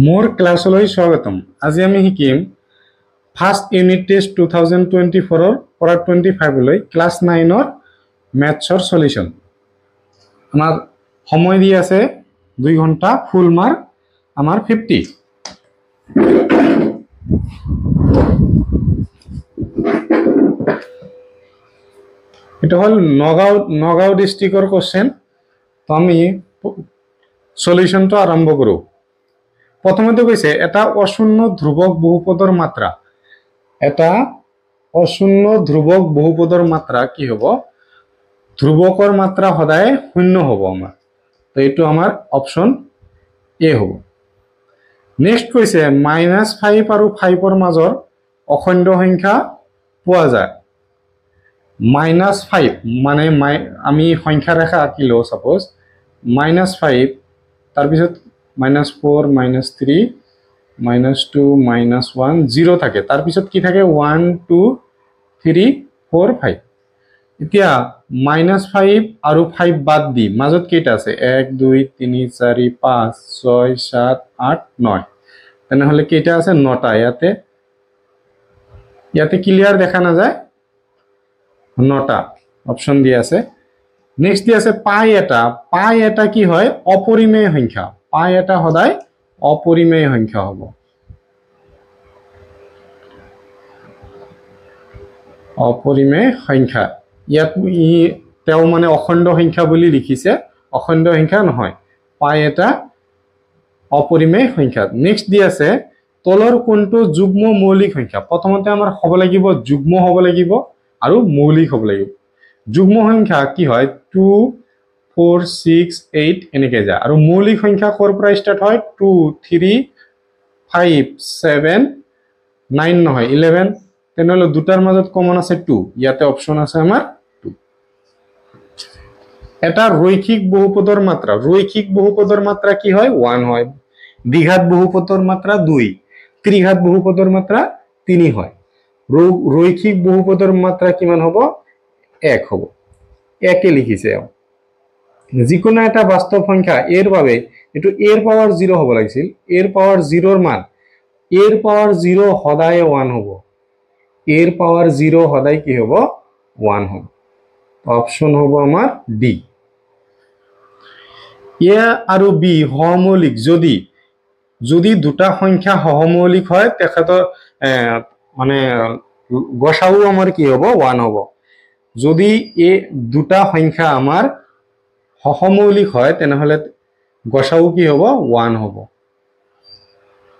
মোৰ ক্লাছলৈ স্বাগতম। আজি আমি শিকিম ফাৰ্ষ্ট ইউনিট টেষ্ট 2024 ৰ পৰা 25 লৈ ক্লাছ 9 ৰ মেথছৰ সলিউশন। আমাৰ সময় দি আছে 2 ঘণ্টা, ফুল মাৰ্ক আমাৰ 50। এটা হল নগাঁও ডিস্ট্ৰিক্টৰ কোশ্চেন। তো আমি সলিউশনটো আৰম্ভ কৰো। প্ৰথমতে কৈছে এটা অশূন্য ধ্ৰুবক বহুপদৰ মাত্ৰা। এটা অশূন্য ধ্ৰুবক বহুপদৰ মাত্ৰা কি হ'ব? ধ্ৰুবকৰ মাত্ৰা সদায় শূন্য হ'ব আমাৰ। তো এইটো আমাৰ অপশন এ হ'ব। নেক্সট কৈছে -5 আৰু 5 ৰ মাজৰ অখণ্ড সংখ্যা পোৱা যায়। -5 মানে আমি সংখ্যা ৰেখা আঁকিলো, সাপোজ -5 তাৰ পিছত -4 -3 -2 -1 0 থাকে। তাৰ পিছত কি থাকে? 1 2 3 4 5। এতিয়া -5 আৰু 5 বাদ দি মাজত কেইটা আছে? 1 2 3 4 5 6 7 8 9। তেনেহলে কেইটা আছে? 9টা। ইয়াতে ক্লিয়াৰ দেখা না যায়, 9টা অপশন দিয়া আছে। নেক্সট দিয়া আছে পাই এটা। পাই এটা কি হয়? অপরিমেয় সংখ্যা। পাই এটা সদায় অপরিমেয় সংখ্যা হ'ব। অপরিমেয় সংখ্যা। ইয়াত তেও মানে অখণ্ড সংখ্যা বুলি লিখিছে, অখণ্ড সংখ্যা নহয়। পাই এটা অপরিমেয় সংখ্যা। নেক্সট দি আছে তলৰ কোনটো যুগ্ম মৌলিক সংখ্যা। প্ৰথমতে আমাৰ হ'ব লাগিব যুগ্ম হ'ব লাগিব আৰু মৌলিক হ'ব লাগিব। যুগ্ম সংখ্যা কি হয়? 2 4 6 8 এনেকে যায়। আৰু মৌলিক সংখ্যা কৰ পৰা ষ্টাৰ্ট হয়? 2 3 5 7 9 নহয় 11। তেনেহলে দুটাৰ মাজত কমন আছে 2। ইয়াতে অপশন আছে আমাৰ 2। এটা ৰৈখিক বহুপদৰ মাত্ৰা। ৰৈখিক বহুপদৰ মাত্ৰা কি হয়? 1 হয়। দ্বিঘাত বহুপদৰ মাত্ৰা 2। ত্ৰিঘাত বহুপদৰ মাত্ৰা 3 হয়। ৰৈখিক বহুপদৰ মাত্ৰা কিমান হ'ব? 1 হ'ব। 1 লিখিছে। যিকোনো এটা বাস্তৱ সংখ্যা এৰ বাবে এটো এৰ পাওয়াৰ 0 হ'ব লাগিছিল। এৰ পাওয়াৰ 0 ৰ মান এর পাওয়ার 0 সদায় 1 হ'ব। এর পাওয়ার 0 সদায় কি হ'ব? 1 হ'ব। অপশন হ'ব আমাৰ ডি। এ আৰু বি সহমৌলিক যদি দুটা সংখ্যা সহমৌলিক হয় তেখেতৰ মানে গসাউ আমাৰ কি হ'ব? 1 হ'ব। যদি এ দুটা সংখ্যা আমাৰ সহমৌলিক হয় তেনেহলে গসাউ কি হ'ব? 1 হ'ব।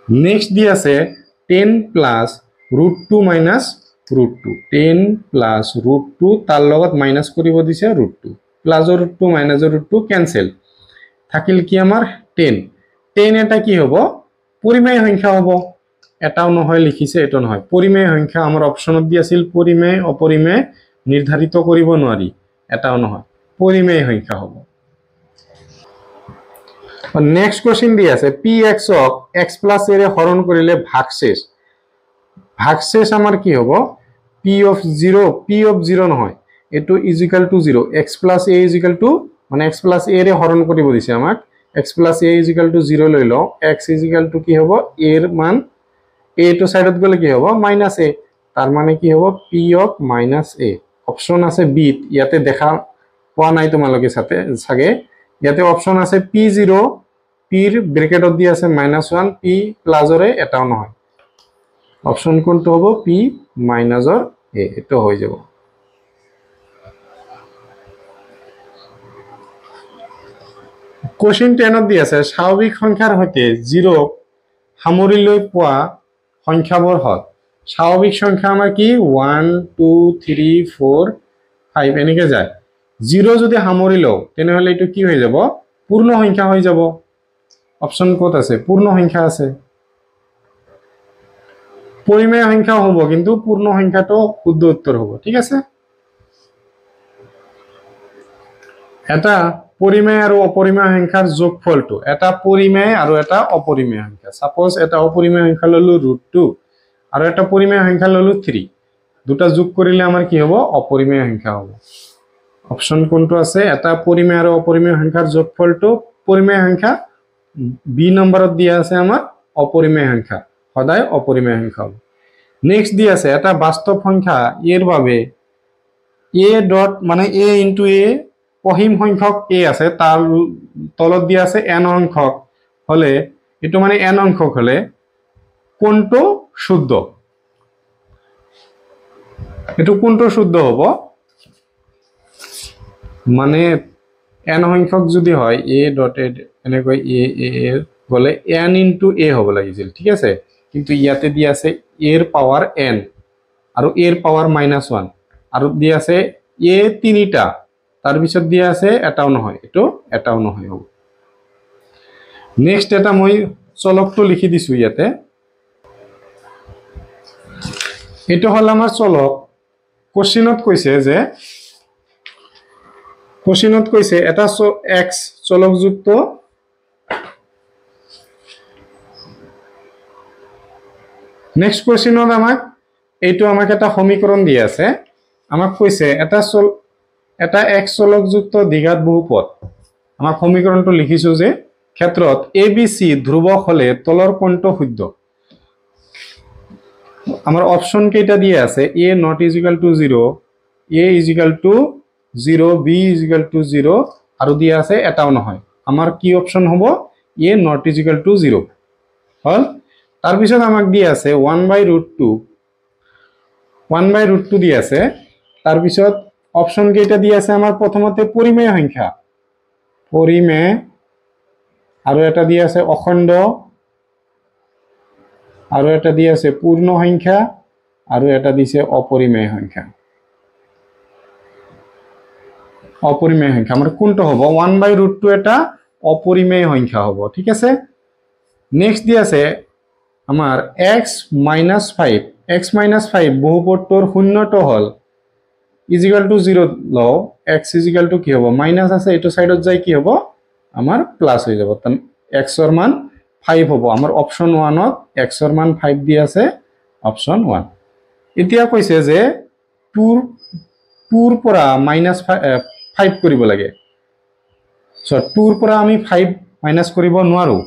নেক্সট দি আছে 10 প্লাস √2 মাইনাস √2। 10 প্লাস √2 তাৰ লগত মাইনাস কৰিব দিছে √2। প্লাসৰ √2 মাইনাসৰ √2 ক্যান্সেল। থাকিল কি আমাৰ 10। 10 এটা কি হ'ব? পরিমেয় সংখ্যা হ'ব। এটাও নহয় লিখিছে, এটো নহয়। পরিমেয় সংখ্যা আমাৰ অপশনত দি আছিল পৰিমেয় অপৰিমেয় নিৰ্ধাৰিত কৰিব নোৱাৰি। এটাও নহয়, পরিমেয় সংখ্যা হ'ব। নেক্সট কোশ্চেন দি আছে px ক x প্লাস a ৰে হৰণ কৰিলে ভাগশেষ। ভাগশেষ আমাৰ কি হ'ব? p of 0 নহয়, এটো equal to 0। x plus a equal to মানে x প্লাস a ৰে হৰণ কৰিব দিছে আমাক। x plus a equal to 0 লৈ লও। x ইজিক্যাল টু কি হ'ব? a ৰ মান a টু সাইডত গলে কি হ'ব? Minus a। তাৰ মানে কি হ'ব? p of minus a। Option আছে b। ইয়াতে দেখা পোৱা নাই তোমালোকে সাগে। ইয়াতে অপশন আছে p0, p ৰ ব্ৰেকেটত দি আছে -1, p প্লাসৰে এটাও নহয়। অপশন কোনটো হ'ব? p মাইনাসৰ a। এটো হৈ যাব। কোশ্চেন 10 দি আছে স্বাভাৱিক সংখ্যাৰ সৈতে 0 সামৰি লৈ পোৱা সংখ্যাবোৰ হল। স্বাভাৱিক সংখ্যা আমাৰ কি? 1 2 3 4 5 এনেকে যায়। 0 যদি সামৰি লও তেনেহলে এটো কি হৈ যাব? পূৰ্ণ সংখ্যা হৈ যাব। অপশন ক'ত আছে? পূৰ্ণ সংখ্যা আছে। পৰিমেয় সংখ্যা হ'ব কিন্তু পূৰ্ণ সংখ্যাটো শুদ্ধ উত্তৰ হ'ব। ঠিক আছে। এটা পৰিমেয় আৰু অপৰিমেয় সংখ্যাৰ যোগফলটো এটা পৰিমেয় আৰু এটা অপৰিমেয় সংখ্যা। সাপোজ এটা অপৰিমেয় সংখ্যা ললো √2 আৰু এটা পৰিমেয় সংখ্যা ললো 3। দুটা যোগ কৰিলে আমাৰ কি হ'ব? অপৰিমেয় সংখ্যা হ'ব। অপশন কোনটো আছে? এটা পৰিমেয় আৰু অপৰিমেয় সংখ্যাৰ যোগফলটো পৰিমেয় সংখ্যা। বি নম্বৰত দিয়া আছে আমাৰ অপৰিমেয় সংখ্যা সদায় অপৰিমেয় সংখ্যা হ'ব নেক্সট দি আছে এটা বাস্তৱ সংখ্যা এর বাবে এ ডট মানে এ ইনটু এ অসীম সংখ্যক এ আছে তার তলত দি আছে n সংখ্যক হলে এটো মানে n সংখ্যক হলে কোনটো শুদ্ধ এটো কোনটো শুদ্ধ হ'ব মানে n সংখ্যক যদি হয় a ডট এনেকৈ a এর বলে n ইনটু a হ'ব লাগিছিল ঠিক আছে কিন্তু ইয়াতে দি আছে a এর পাওয়ার n আৰু a এৰ পাওয়াৰ -1 আৰু দি আছে a তিনিটা তার পিছত দি আছে এটাও নহয় এটো এটাও নহয় হ'ব নেক্সট এটা মই চলকটো লিখি দিছো ইয়াতে এটো হল আমাৰ চলক কোশ্চেনত কৈছে এটা x চলকযুক্ত নেক্সট কোশ্চেনত আমাক এইটো আমাক এটা সমীকরণ দি আছে আমাক কৈছে এটা x চলকযুক্ত দ্বিঘাত বহুপদ আমাক সমীকৰণটো লিখিছো যে ক্ষেত্ৰত abc ধ্ৰুবক হলে তলৰ কোণটো শুদ্ধ আমার অপশন কেইটা দিয়ে আছে a not is equal to 0 a is equal to 0 b is equal to 0 আৰু দিয়া আছে এটাও নহয় আমার কি অপশন হ'ব a not is equal to 0 হল তার পিছত আমাক দিয়ে আছে 1/√2 1/√2 দিয়ে আছে তার পিছত অপশন কেইটা দিয়ে আছে আমার প্রথমতে পরিমেয় সংখ্যা পরিমেয় আৰু এটা দিয়ে আছে অখণ্ড আৰু এটা দিয়ে আছে পূৰ্ণ সংখ্যা আৰু এটা দিছে অপৰিমেয় সংখ্যা আমাৰ কোনটো হ'ব 1/√2 এটা অপৰিমেয় সংখ্যা হ'ব ঠিক আছে নেক্সট দি আছে আমাৰ x - 5 বহুপদটোৰ শূন্যটো হল = 0 লও x = কি হ'ব মাইনাস আছে এটো সাইডত যাই কি হ'ব আমাৰ প্লাস হৈ যাব তন x এৰ মান 5 হ'ব আমাৰ অপশন 1 ত x এর মান 5 দি আছে অপশন 1 এতিয়া কৈছে যে 2 ৰ পৰা -5 কৰিব লাগে সো 2 ৰ পৰা আমি 5 মাইনাস কৰিব নোৱাৰো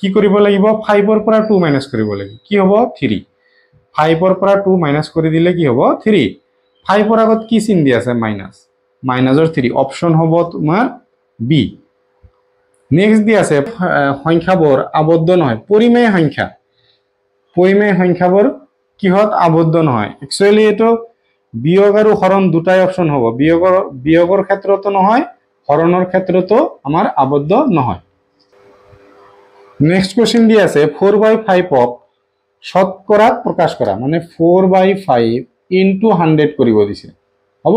কি কৰিব লাগিব 5 ৰ পৰা 2 মাইনাস কৰিব লাগিব কি হ'ব 3 5 ৰ পৰা 2 মাইনাস কৰি দিলে কি হ'ব 3 5 ৰ আগত কি চিন দি আছে মাইনাসৰ 3 অপশন হ'ব তোমাৰ বি নেক্সট দি আছে সংখ্যাবোৰ আবদ্ধ নহয় পৰিমেয় সংখ্যাবোৰ কিহত আবদ্ধ নহয় একচুয়ালি এটো বিয়োগ আৰু হৰণ দুটাই অপশন হ'ব বিয়োগৰ ক্ষেত্ৰতো নহয় হৰণৰ ক্ষেত্ৰতো আমাৰ আবদ্ধ নহয় নেক্সট কোশ্চেন দি আছে 4/5 ক শতকৰাত প্ৰকাশ কৰা মানে 4/5 ইনটু 100 কৰিব দিছে হ'ব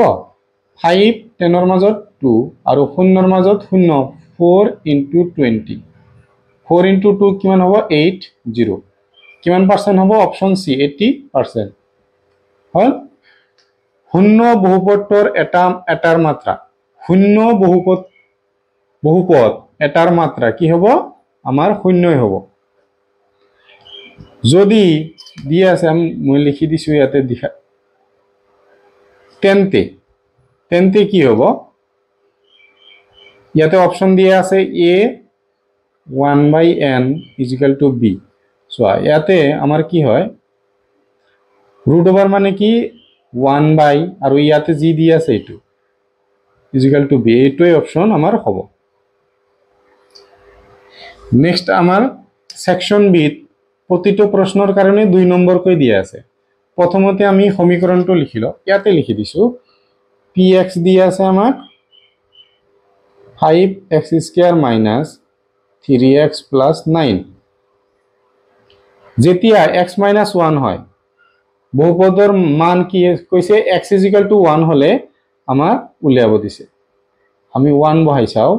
5 10 ৰ মাজত 2 আৰু 0 ৰ মাজত 0 4 into 20 4 into 2 কিমান হ'ব 80 কিমান পার্সেন্ট হ'ব অপশন সি 80% হল শূন্য বহুপদৰ এটাৰ মাত্ৰা শূন্য বহুপদ এটাৰ মাত্ৰা কি হ'ব আমাৰ শূন্যই হ'ব যদি দি আছে মই লিখি দিছো ইয়াতে দেখা তেন্তে কি হ'ব ইয়াতে অপশন দিয়া আছে a 1/n = b সো ইয়াতে আমাৰ কি হয় ৰুট ওভাৰ মানে কি 1 আৰু ইয়াতে যি দিয়া আছে এটো = b এইটোই অপশন আমাৰ হ'ব নেক্সট আমাৰ সেকশন বি প্ৰতিটো প্ৰশ্নৰ কাৰণে 2 নম্বৰ কৈ দিয়া আছে প্ৰথমতে আমি সমীকৰণটো লিখিলো ইয়াতে লিখি দিছো px দিয়া আছে আমাক 5x² - 3x + 9 যেতিয়া x - 1 হয় বহুপদৰ মান কি কৈছে x = 1 হলে আমাৰ উলিয়াব দিছে আমি 1 বহাই চাও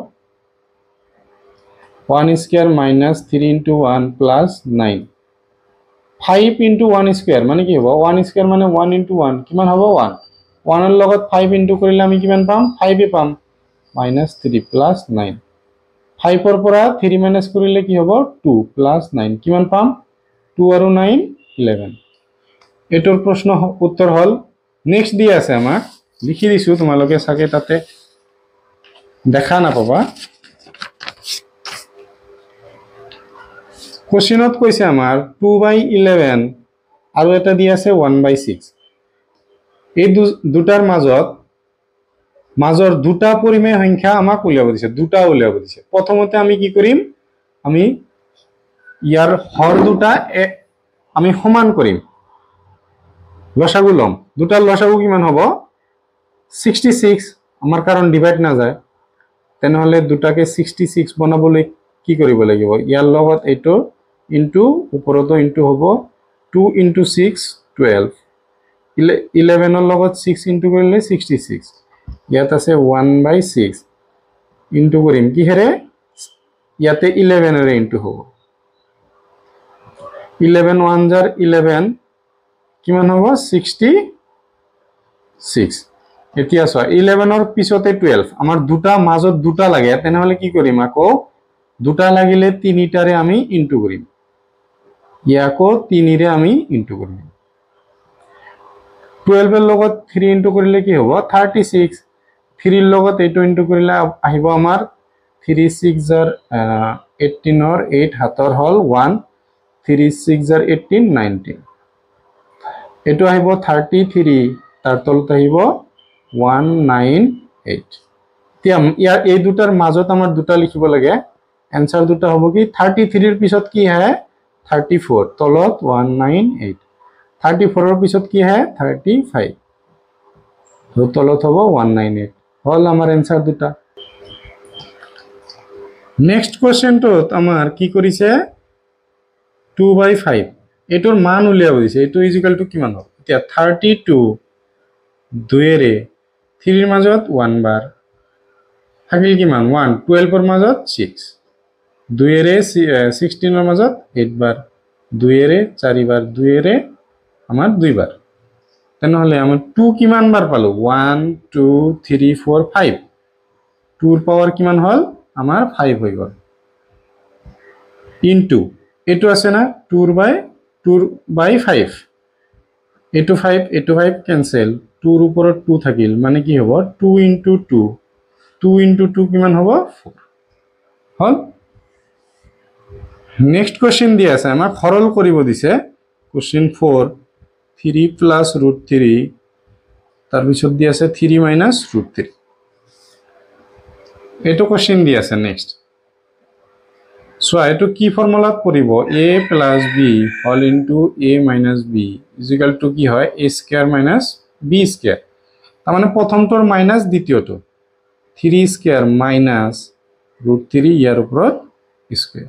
1² - 3 * 1 + 9 5 * 1² মানে কি হ'ব 1² মানে 1 * 1 কিমান হ'ব 1 1 ৰ লগত 5 ইনটু কৰিলে আমি কিমান পাম 5 পাম -3 + 9 5 ৰ পৰা 3 মাইনাস কৰিলে কি হ'ব 2 + 9 কিমান পাম 2 আৰু 9 11 এটোৰ প্ৰশ্ন উত্তৰ হল নেক্সট দি আছে আমাক লিখি দিছো তোমালোকে সাকে তাতে দেখা না পাবা কোশ্চেনত কৈছে আমাৰ 2/11 আৰু এটা দি আছে 1/6 এই দুটাৰ মাজৰ দুটা পৰিমেয় সংখ্যা আমাক উলিয়াব দিছে দুটা উলিয়াব দিছে প্ৰথমতে আমি কি কৰিম আমি ইয়াৰ হৰ দুটা আমি সমান কৰিম লসাগু লম দুটাৰ লসাগু কিমান হ'ব 66 আমাৰ কাৰণ ডিভাইড না যায় তেনেহলে দুটাকে 66 বনাবলৈ কি কৰিব লাগিব ইয়াৰ লগত এটো ইনটু ওপৰতো ইনটু হ'ব 2 * 6 12 11 ৰ লগত 6 ইনটু কৰিলে 66 ইয়াত আছে 1/6 ইনটু কৰিম কি হেৰে ইয়াতে 11 ৰে ইনটু হ'ব 11 1 jar 11 কিমান হ'ব 66 এতিয়া চোৱা 11 ৰ পিছতে 12 আমাৰ দুটা মাজত দুটা লাগে তেনেহলে কি কৰিম আকৌ দুটা লাগিলে তিনিটাৰে আমি ইনটু কৰিম ইয়াকো 3 ৰে আমি ইনটু কৰিম 12 এৰ লগত 3 ইনটু কৰিলে কি হ'ব 36 3 এৰ লগত 8 ইনটু কৰিলে আহিব আমাৰ 3 6 jar 18 ৰ 8 হাতৰ হল 1 3 6 jar 18 19 এটো আহিব 33 তাৰ তলত আহিব 198 তিয়া ইয়াৰ এই দুটাৰ মাজত আমাৰ দুটা লিখিব লাগে आंसर দুটা হ'ব কি 33 এর পিছত কি হয় 34 তলত 198 34 এর পিছত কি হয় 35 তো তলত হ'ব 198 হল আমাৰ आंसर দুটা নেক্সট কোশ্চেনটোত আমাৰ কি কৰিছে 2/5 এটোৰ মান উলিয়াব দিছে এটো ইকুয়াল টু কিমান হ'ব এতিয়া 32 2 এৰে 3 এর মাজত 1 বার থাকিল কিমান 1 12 এর মাজত 6 2 এরে 16 এর মাজত 8 বার 2 এরে 4 বার 2 এরে আমার 2 বার তেনেহলে আমি 2 কিমান বার পালো 1 2 3 4 5 2 এর পাওয়ার কিমান হল আমার 5 হই গল ইনটু এটো আছে না 2/5 এটো 5 ক্যান্সেল 2 এর উপর 2 থাকিল মানে কি হ'ব 2 * 2 2 * 2 কিমান হ'ব 4 হল নেক্সট কোশ্চেন দিয়া আছে আমাক সরল কৰিব দিছে কোশ্চেন 4 3 + √3 তার পিছত দিয়া আছে 3 - √3 এটো কোশ্চেন দিয়া আছে নেক্সট সো এটো কি ফর্মুলাত পৰিব a + b whole into a - b equal to কি হয় a² - b²। তার মানে প্রথমটোর মাইনাস দ্বিতীয়টো 3² - √3 ইয়ার উপৰত স্কয়ার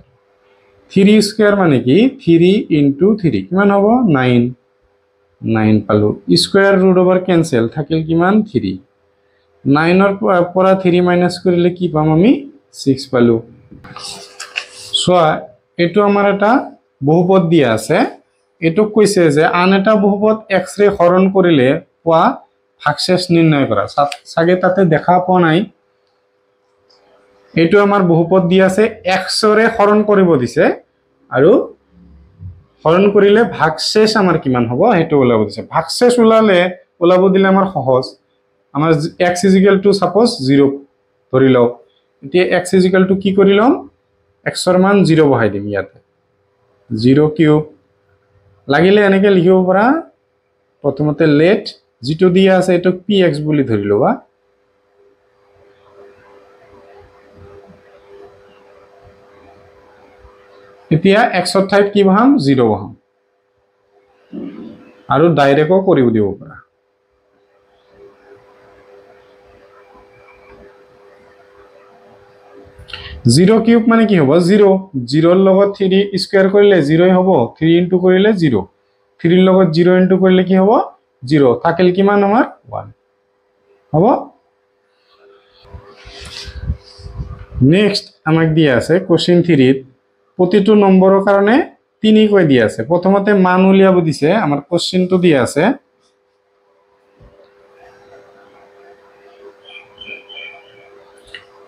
3² মানে কি 3 * 3 কিমান হ'ব 9 9 পালো স্কয়ার ৰুট ওভাৰ ক্যান্সেল থাকিল কিমান 3 9 ৰ পৰা 3 মাইনাস কৰিলে কি পাম আমি 6 পালো সো এটো আমাৰ এটা বহুপদ দিয়া আছে এটো কৈছে যে আন এটা বহুপদ x ৰে হৰণ কৰিলে পোৱা ভাগশেষ নিৰ্ণয় কৰা সাগে তাতে দেখা পোৱা নাই এটো আমাৰ বহুপদ দিয়া আছে x ৰে হৰণ কৰিব দিছে আৰু হৰণ কৰিলে ভাগশেষ আমাৰ কিমান হ'ব হেতু ওলাব দিছে ভাগশেষ ওলাব দিলে আমাৰ সহজ আমাৰ x = সাপোজ 0 ধৰি লও এতিয়া x = কি কৰি লম x ৰ মান 0 বহাই দিম ইয়াতে 0³ লাগিলে এনেকে লিখিব পৰা প্ৰথমতে লেট যেটো দিয়া আছে এটো px বুলি ধৰি লবা এতিয়া x ৰ ঠাইত কি বহাম 0 বহাম আৰু ডাইৰেক্টও কৰিব দিব পৰা 0³ মানে কি হ'ব 0 0 ৰ লগত 3 স্কয়াৰ কৰিলে 0 হ'ব 3 ইনটু কৰিলে 0 3 ৰ লগত 0 ইনটু কৰিলে কি হ'ব 0 থাকিল কিমান আমাৰ 1 হ'ব নেক্সট আমাক দিয়া আছে কোশ্চেন 3 ত প্ৰতিটো নম্বৰৰ কাৰণে 3 কৈ দিয়া আছে প্ৰথমতে মান উলিয়াব দিছে আমাৰ কোশ্চেনটো দিয়া আছে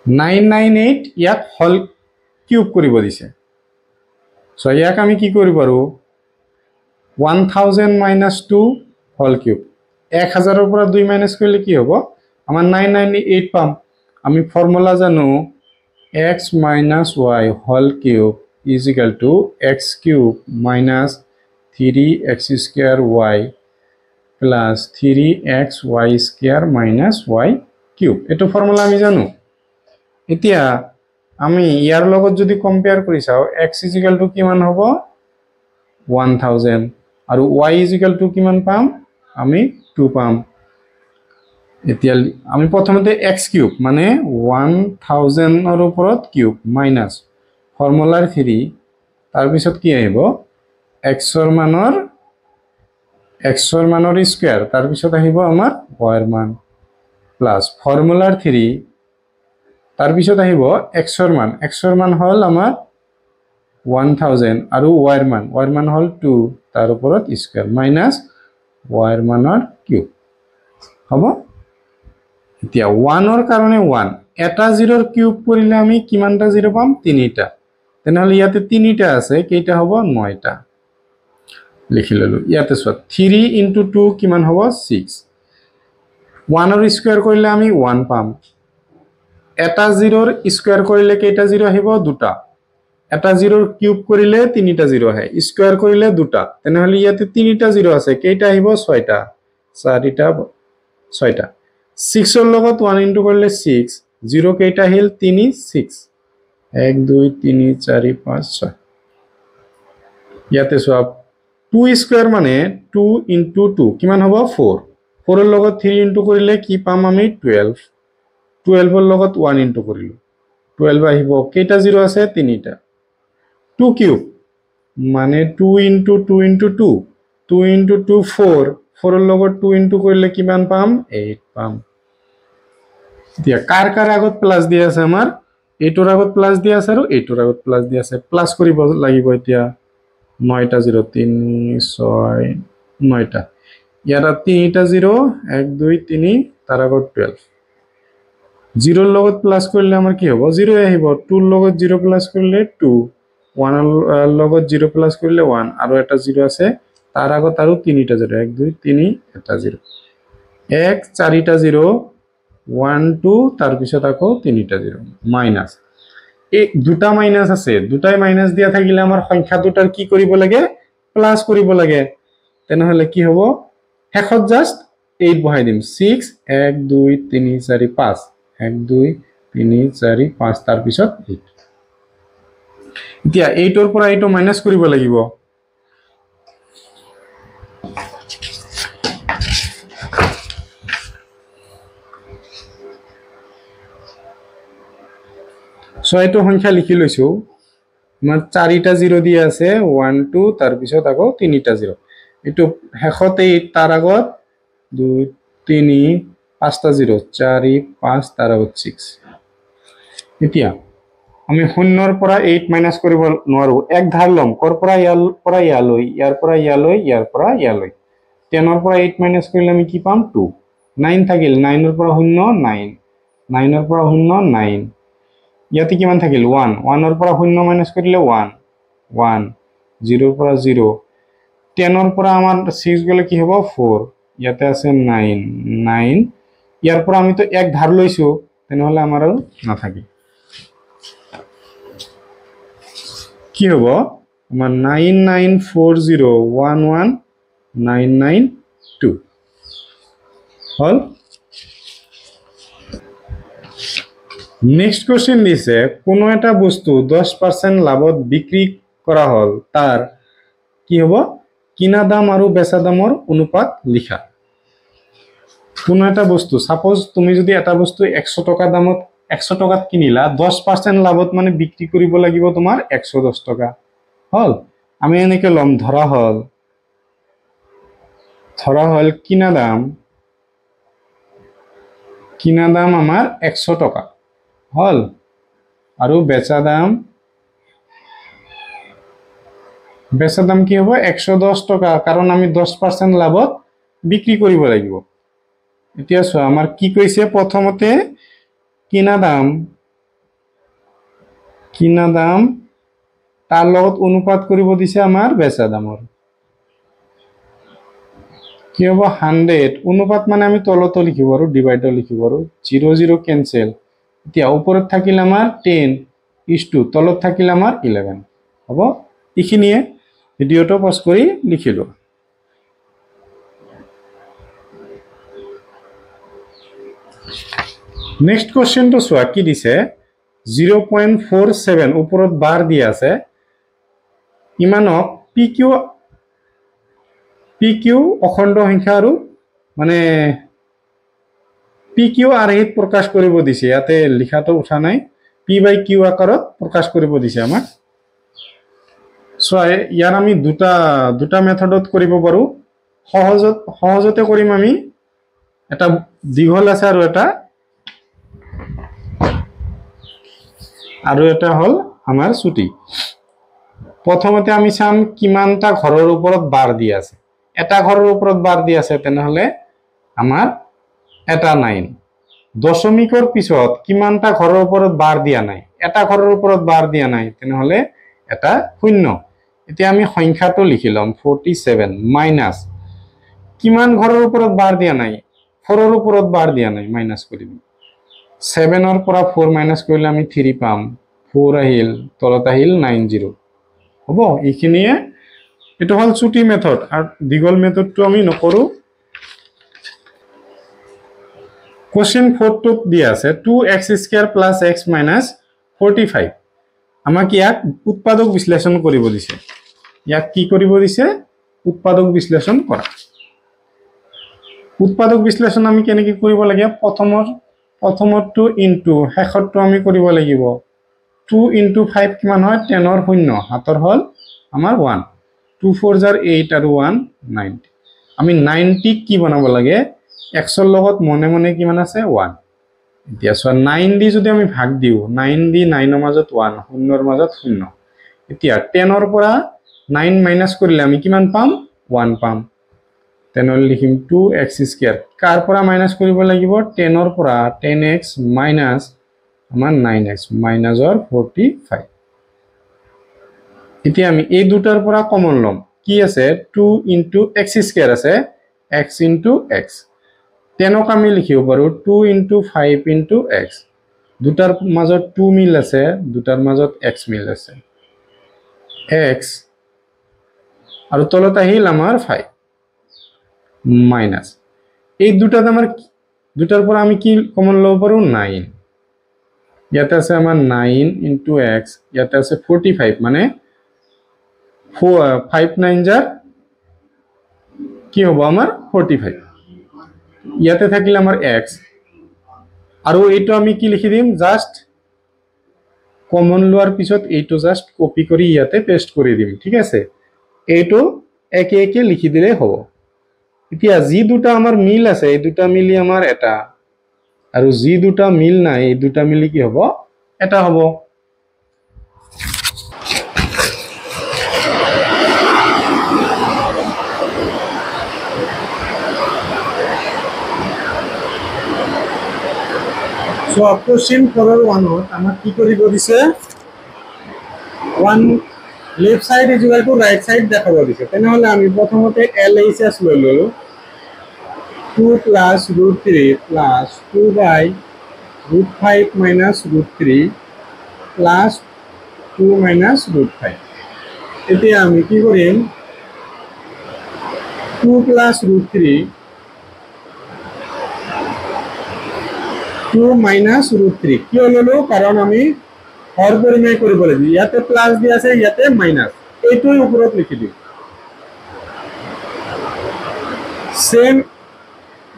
998 ইয়াক হল কিউব কৰিব দিছে সো ইয়াক আমি কি কৰিব পাৰো 1000 - 2 হল কিউব 1000 ৰ পৰা 2 মাইনাস কৰিলে কি হ'ব আমাৰ 998 পাম আমি ফর্মুলা জানো x - y hall cube is equal to x cube minus 3x square y plus 3xy square minus y cube. এটো ফর্মুলা আমি জানো। এতিয়া আমি ইয়াৰ লগত যদি কম্পেয়াৰ কৰি চাও x is equal to কিমান হ'ব 1000 আৰু y is equal to কিমান পাম আমি 2 পাম। এতিয়া আমি প্ৰথমতে x কিউব মানে 1000 এৰ ওপৰত কিউব মাইনাস ফৰ্মুলাৰ 3 তাৰ পিছত কি আহিব x এৰ মানৰ স্কয়াৰ তাৰ পিছত আহিব আমাৰ y এৰ মান প্লাস ফৰ্মুলাৰ 3 তাৰ পিছত আহিব x এৰ মান হল আমাৰ 1000 আৰু y এৰ মান হল 2 তাৰ ওপৰত স্কয়াৰ মাইনাস y এৰ মানৰ কিউব হ'ব। এতিয়া 1 এৰ কাৰণে 1 এটা 0 এৰ কিউব কৰিলে আমি কিমানটা 0 পাম 3টা তেনেহলে ইয়াতে 3টা আছে কেইটা হ'ব 9টা লিখি ললো। ইয়াতে সব 3 * 2 কিমান হ'ব 6 1 এর স্কয়ার কৰিলে আমি 1 পাম। এটা 0 এৰ স্কয়াৰ কৰিলে কেইটা 0 আহিব দুটা এটা 0 এৰ কিউব কৰিলে 3টা 0 আহে স্কয়াৰ কৰিলে দুটা তেনেহলে ইয়াতে 3টা 0 আছে কেইটা আহিব 6টা 4টা 6টা 6 এর লগত 1 ইনটু করলে 6 0 কেইটা আহিল 3 6 1 2 3 4 5 6 ইয়াতে সব 2 স্কয়ার মানে 2 * 2 কিমান হ'ব 4 4 এর লগত 3 ইনটু কৰিলে কি পাম আমি 12 12 এৰ লগত 1 ইনটু কৰিলো 12 আহিব কেইটা 0 আছে 3টা 2 কিউব মানে 2 * 2 * 2 2 * 2 4 4 এর লগত 2 ইনটু কৰিলে কিমান পাম 8 পাম। দিয়া কার কার আগত প্লাস দিয়া আছে আমার 8 এর আগত প্লাস দিয়া আছে আৰু 8 এৰ আগত প্লাস দিয়া আছে প্লাস কৰিব লাগিব এতিয়া 9টা 0 3 6 9টা ইয়ারা 3টা 0 1 2 3 তার আগত 12 0 এর লগত প্লাস করলে আমার কি হবে 0 আহিব 2 এর লগত 0 প্লাস করলে 2 1 এর লগত 0 প্লাস করলে 1 আৰু এটা 0 আছে তাৰ আগত আৰু 3টা 0 1 2 3 এটা 0 1 4টা 0 1 2 তার পিছত আকৌ 3টা 0 মাইনাস এই দুটা মাইনাস আছে দুটাই মাইনাস দিয়া থাকিলে আমাৰ সংখ্যা দুটাৰ কি কৰিব লাগে প্লাস কৰিব লাগে তেনেহলে কি হ'ব শেষত জাস্ট 8 বহাই দিম 6 1 2 3 4 5 1 2 3 4 5 তাৰ পিছত 8 এতিয়া 8 এৰ পৰা 8 মাইনাস কৰিব লাগিব ছয়টো সংখ্যা লিখি লৈছো আমাৰ 4টা 0 দিয়া আছে 1 2 তাৰ পিছত আকৌ 3টা 0 এটো শেষতে তাৰ আগত 2 3 5টা 0 4 5 তাৰ আগত 6 এতিয়া আমি শূন্যৰ পৰা 8 মাইনাস কৰিব নোৱাৰো এক ধাৰ লম কৰ পৰা ইয়ালৈ ইয়াৰ পৰা ইয়ালৈ ইয়াৰ পৰা ইয়ালৈ 10 এৰ পৰা 8 মাইনাস কৰিলে আমি কি পাম 2 9 থাকিল 9 এৰ পৰা 0 9 9 এৰ পৰা 0 9 ইয়াতে কিমান থাকিল 1 1 এৰ পৰা 0 মাইনাস কৰিলে 1 1 0 এৰ পৰা 0 10 এৰ পৰা আমাৰ 6 গলে কি হ'ব 4 ইয়াতে আছে 9 9 ইয়াৰ পৰা আমি তো এক ধাৰ লৈছো তেনেহলে আমাৰ আৰু নাথাকি কি হ'ব আমাৰ 994011992 হল। নেক্সট কোশ্চেন দিছে কোনো এটা বস্তু 10% লাভত বিক্রি করা হল তার কি হ'ব কিনা দাম আৰু বেচা দামৰ অনুপাত লিখা। কোনো এটা বস্তু সাপোজ তুমি যদি এটা বস্তু 100 টাকা দামত 100 টাকাত কিনিলা 10% লাভত মানে বিক্রি কৰিব লাগিব তোমাৰ 110 টাকা হল। আমি এনেকে লম ধৰা হল কিনা দাম আমাৰ 100 টাকা হল আৰু বেচা দাম কি হ'ব 110 টাকা কাৰণ আমি 10% লাভত বিক্ৰি কৰিব লাগিব। এতিয়া চোৱা আমাৰ কি কৈছে প্ৰথমতে কিনা দাম তাৰ লগত অনুপাত কৰিব দিছে আমাৰ বেচা দামৰ কি হ'ব 100 অনুপাত মানে আমি তলত লিখিব আৰু ডিভাইডাৰ লিখিব আৰু 0 0 ক্যান্সেল এতিয়া ওপৰত থাকিল আমাৰ 10 is to তলত থাকিল আমাৰ 11 হ'ব এইখিনিয়ে ভিডিঅ'টো পজ কৰি লিখিলোঁ নেক্সট কোৱেশ্চনটো চোৱা কি দিছে 0.47 ওপৰত বাৰ দিয়া আছে ইমানক PQ অখণ্ড সংখ্যা আৰু মানে PQ আৰ্হিত প্ৰকাশ কৰিব দিছে ইয়াতে লিখাটো উঠা নাই P/Q আকাৰত প্ৰকাশ কৰিব দিছে আমাক সো ইয়াৰ আমি দুটা মেথডত কৰিব পাৰো সহজতে কৰিম আমি এটা দীঘল আছে আৰু এটা হল আমাৰ ছুটি প্ৰথমতে আমি চাম কিমানটা ঘৰৰ ওপৰত বাৰ দিয়া আছে এটা ঘৰৰ ওপৰত বাৰ দিয়া আছে তেনেহলে আমাৰ এটা 9 দশমিকৰ পিছত কিমানটা ঘৰৰ ওপৰত বাৰ দিয়া নাই এটা ঘৰৰ ওপৰত বাৰ দিয়া নাই তেনেহলে এটা 0 এতিয়া আমি সংখ্যাটো লিখি লম 47 মাইনাস কিমান ঘৰৰ ওপৰত বাৰ দিয়া নাই 4 ৰ ওপৰত বাৰ দিয়া নাই মাইনাস কৰি দিম 7 ৰ পৰা 4 মাইনাস কৰিলে আমি 3 পাম 4 আহিল তলত আহিল 90 হ'ব এইখিনিয়ে এটো হল ছুটি মেথড আৰু দীঘল মেথডটো আমি নকৰো কোশ্চেন 4 টো দিয়া আছে 2x² + x - 45 আমাক ইয়াক উৎপাদক বিশ্লেষণ কৰিব দিছে ইয়াক কি কৰিব দিছে উৎপাদক বিশ্লেষণ কৰা উৎপাদক বিশ্লেষণ আমি কেনেকৈ কৰিব লাগে প্ৰথমৰটো ইনটু শেষৰটো আমি কৰিব লাগিব 2 * 5 কিমান হয় 10 ৰ 0 হাতৰ হল আমাৰ 1 2 4 জাৰ 8 আৰু 1 90 আমি 90 কি বনাব লাগে x ৰ লগত মনে মনে কিমান আছে 1 এতিয়া সো 9 দি যদি আমি ভাগ দিও 9 দি 9 ৰ মাজত 1 0 ৰ মাজত 0 এতিয়া 10 ৰ পৰা 9 মাইনাস কৰিলে আমি কিমান পাম 1 পাম তেনেহলে লিখিম 2x² কাৰ পৰা মাইনাস কৰিব লাগিব 10 ৰ পৰা 10x মাইনাস আমাৰ 9x মাইনাসৰ 45 এতিয়া আমি এই দুটাৰ পৰা কমন লম কি আছে 2 * x² আছে x * x 10ক আমি লিখিব পাৰো 2 * 5 * x দুটাৰ মাজত 2 মিল আছে দুটাৰ মাজত x মিল আছে x আৰু তলত আহিল আমাৰ 5 মাইনাস এই দুটাত আমাৰ দুটাৰ পৰা আমি কি কমন লব পাৰো 9 ইয়াতে আছে আমাৰ 9 * x ইয়াতে আছে 45 মানে 5 9 জাৰ কি হ'ব আমাৰ 45 ইয়াতে থাকিলে আমাৰ x আৰু এইটো আমি কি লিখি দিম জাস্ট কমন লোৱাৰ পিছত এইটো জাস্ট কপি কৰি ইয়াতে পেস্ট কৰি দিম ঠিক আছে এইটো একে একে লিখি দিলে হ'ব এতিয়া যি দুটা আমাৰ মিল আছে এই দুটা মিলি আমাৰ এটা আৰু যি দুটা মিল নাই এই দুটা মিলি কি হ'ব এটা হ'ব So question 4 1 আমাক কি কৰিব দিছে 1 left side is equal to right side দেখাব দিছে তেনেহলে আমি প্ৰথমতে LHS লৈ ললো 2 + √3 + 2/√5 - √3 + 2 - √5 এতিয়া আমি কি কৰিম 2 + √3 2 - √3 কিয় ললো কাৰণ আমি হৰ পৰিমেয় কৰিব লাগিব ইয়াতে প্লাস দি আছে ইয়াতে মাইনাস এইটোই ওপৰত লিখি দিম সেম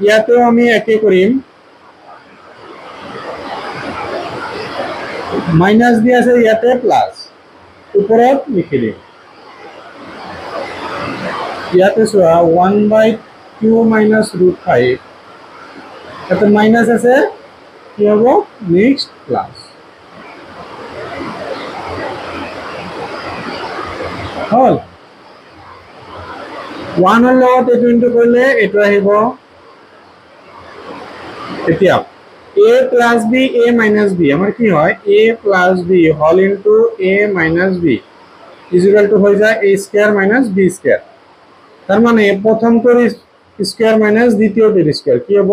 ইয়াতে আমি একে কৰিম মাইনাস দি আছে ইয়াতে প্লাস ওপৰত লিখি দিম ইয়াতে সোয়া 1/2 - √5 এটা মাইনাস আছে কি হ'ব নেক্সট প্লাস হল 1 ৰ লগত এটো ইনটু কৰিলে এটো আহিব এতিয়া a + b a - b আমাৰ কি হয় a + b hall into a - b is equal to হৈ যায় a² - b² তার মানে প্ৰথমটোৰ স্কয়াৰ মাইনাস দ্বিতীয়টোৰ স্কয়াৰ কি হ'ব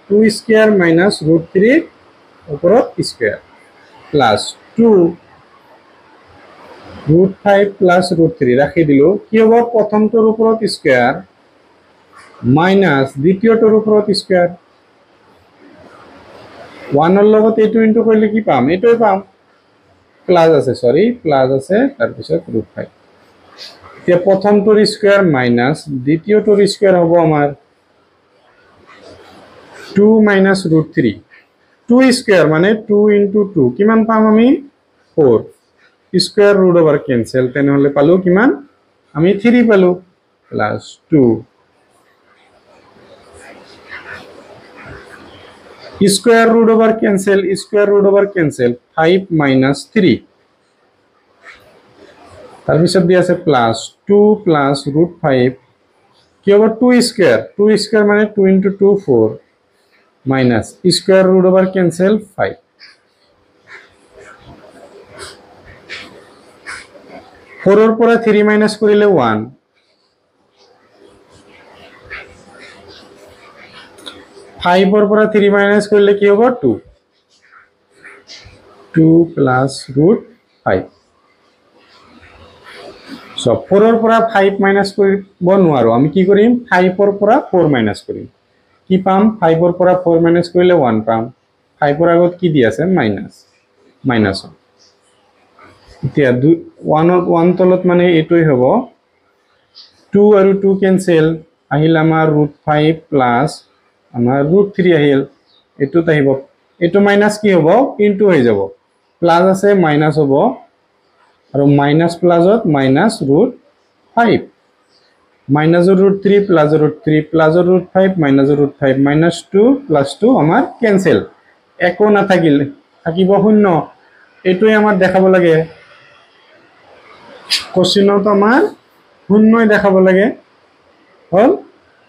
2² - √3 ওপৰত স্কয়াৰ প্লাস 2 √5 প্লাস √3 ৰাখি দিল কি হব প্ৰথমটোৰ উপৰত স্কয়াৰ মাইনাস দ্বিতীয়টোৰ উপৰত স্কয়াৰ 1 এৰ লগত এটো ইনটু কৰিলে কি পাম এটোই পাম প্লাস আছে সরি প্লাস আছে তার পিছত √5 এতিয়া প্রথমটোর স্কয়ার মাইনাস দ্বিতীয়টোর স্কয়ার হবো আমার 2 মাইনাস √3 2 স্কয়ার মানে 2 ইনটু 2 কিমান পাম আমি 4 স্কয়ার রুট ওভার ক্যান্সেল তেনেহলে পালো কিমান আমি 3 পালো plus 2 square root over cancel 5 minus 3 তার পিছত দি আছে প্লাস 2 প্লাস √5 কি হবে 2 স্কয়ার মানে 2 into 2 4 minus square root over cancel 5 4 এর পরে 3 মাইনাস করিলে 1 5 এর পরে 3 মাইনাস করলে কি হবে 2 2 প্লাস √5 সো 4 এর পরে 5 মাইনাস করিব নোৱাৰো আমি কি কৰিম 5 এৰ পৰে 4 মাইনাস কৰিম কি পাম 5 এৰ পৰে 4 মাইনাস কৰিলে 1 পাম 5 এর আগত কি দি আছে মাইনাস এতিয়া 1 তলত মানে এটোই হ'ব 2 আৰু 2 ক্যান্সেল আহিল আমাৰ √5 প্লাস আমাৰ √3 আহিল এটো আহিব এটো মাইনাস কি হ'ব ইনটু হৈ যাব প্লাস আছে মাইনাস হ'ব আৰু মাইনাস প্লাসত minus √5 minus √3 plus √3 plus √5 minus √5 minus 2 plus 2 আমাৰ ক্যান্সেল একো না থাকিব শূন্য এটোই আমাৰ দেখাব লাগে কোশ্চেনত আমাৰ শূন্যই দেখাব লাগে হল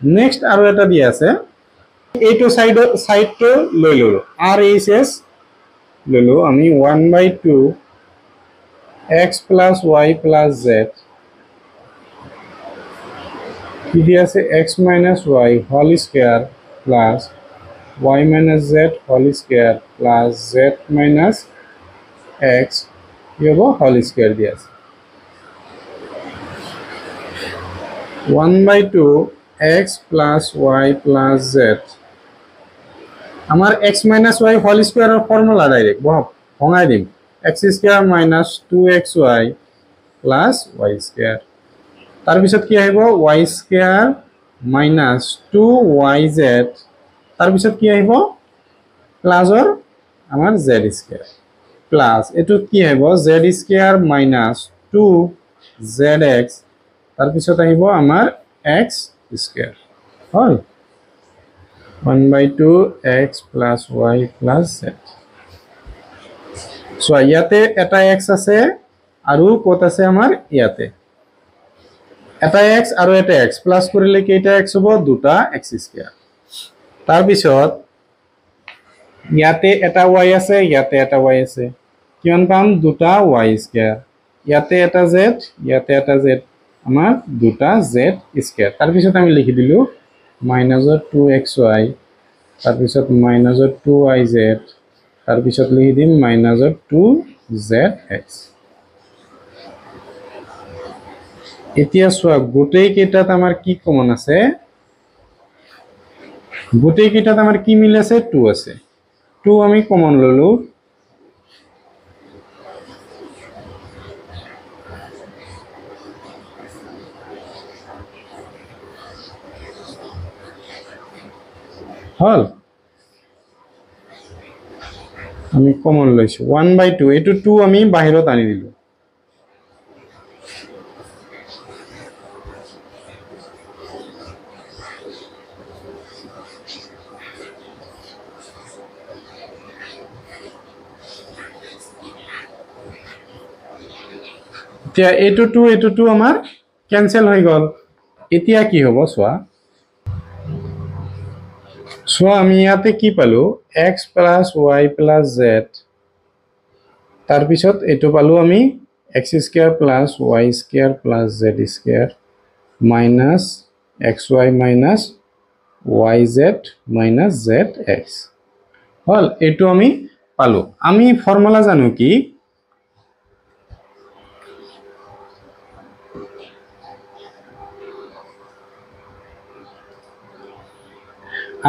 নেক্সট আৰু এটা দি আছে এইটো সাইডটো লৈ ললো RHS ললো আমি 1/2 x plus y plus z কি দি আছে x minus y whole square plus y minus z whole square plus z minus x কি হবো whole square দি আছে 1/2 x plus y plus z আমার x minus y whole square এর formula direct ভঙাই দিম x square minus 2xy plus y square তার পিছত কি আহিব y square minus 2yz তার পিছত কি আহিব প্লাসৰ আমাৰ z square প্লাস এটো কি আহিব z square minus 2zx তার পিছত আহিব আমাৰ x square হয় 1/2 x plus y plus z so ইয়াতে এটা x আছে আৰু কত আছে আমাৰ ইয়াতে এটা x আৰু এটা x প্লাস কৰিলে কেইটা x হ'ব দুটা x স্কয়াৰ তাৰ পিছত ইয়াতে এটা y আছে ইয়াতে এটা y আছে কিমান পাম দুটা y স্কয়ার ইয়াতে এটা z ইয়াতে এটা z আমাৰ দুটা z স্কয়াৰ তাৰ পিছত আমি লিখি দিলো -2xy তাৰ পিছত -2yz তাৰ পিছত লিখি দিম -2zx এতিয়া সোয়া গোটেই কেইটাত আমাৰ কি কমন আছে গোটেই কেইটাত আমাৰ কি মিল আছে 2 আছে 2 আমি কমন ললো হল আমি কমন লইছো 1/2 এটো 2 আমি বাহিৰত আনি দিলো এতিয়া এটো 2 আমাৰ ক্যান্সেল হৈ গল এতিয়া কি হ'ব সোয়া আমি ইয়াতে কি পালো x plus y plus z তার পিছত এটো পালো আমি x square plus y square plus z square minus xy minus yz minus zx হল এটো আমি পালো আমি ফর্মুলা জানো কি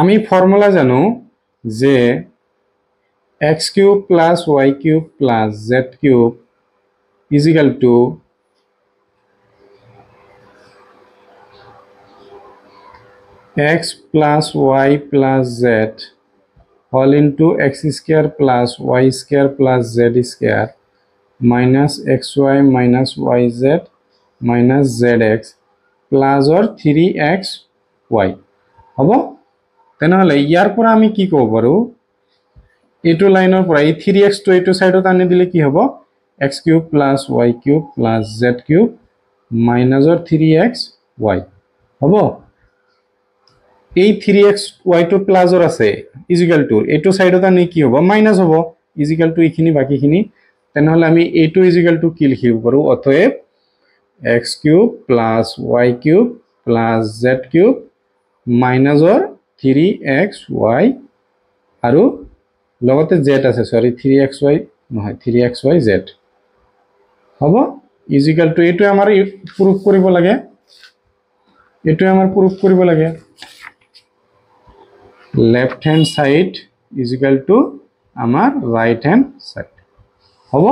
আমি ফর্মুলা জানো যে x cube plus y cube plus z cube is equal to x plus y plus z all into x square plus y square plus z square minus xy minus yz minus zx plus or 3xy হব তেনেহলে ইয়াৰ পৰা আমি কি ক'ব পাৰো এইটো লাইনৰ পৰা এই 3x টো এইটো সাইডত আনি দিলে কি হ'ব x cube plus y cube plus z cube minus or 3xy হ'ব এই 3xy টো প্লাস or আছে ইজ ইকুয়াল টু এইটো সাইডত আনি কি হ'ব মাইনাস হ'ব ইজ ইকুয়াল টু ইখিনি বাকিখিনি তেনেহলে আমি এইটো ইজ ইকুয়াল টু কি লিখিব পাৰো অতএব x cube plus y cube plus z cube minus or 3xy আৰু লগতে z আছে সৰি 3xy নহয় 3xyz হ'ব ইজ ইকুয়াল টু এইটো আমাৰ প্ৰুফ কৰিব লাগে এইটো আমাৰ প্ৰুফ কৰিব লাগে left hand side is equal to আমাৰ right hand side হ'ব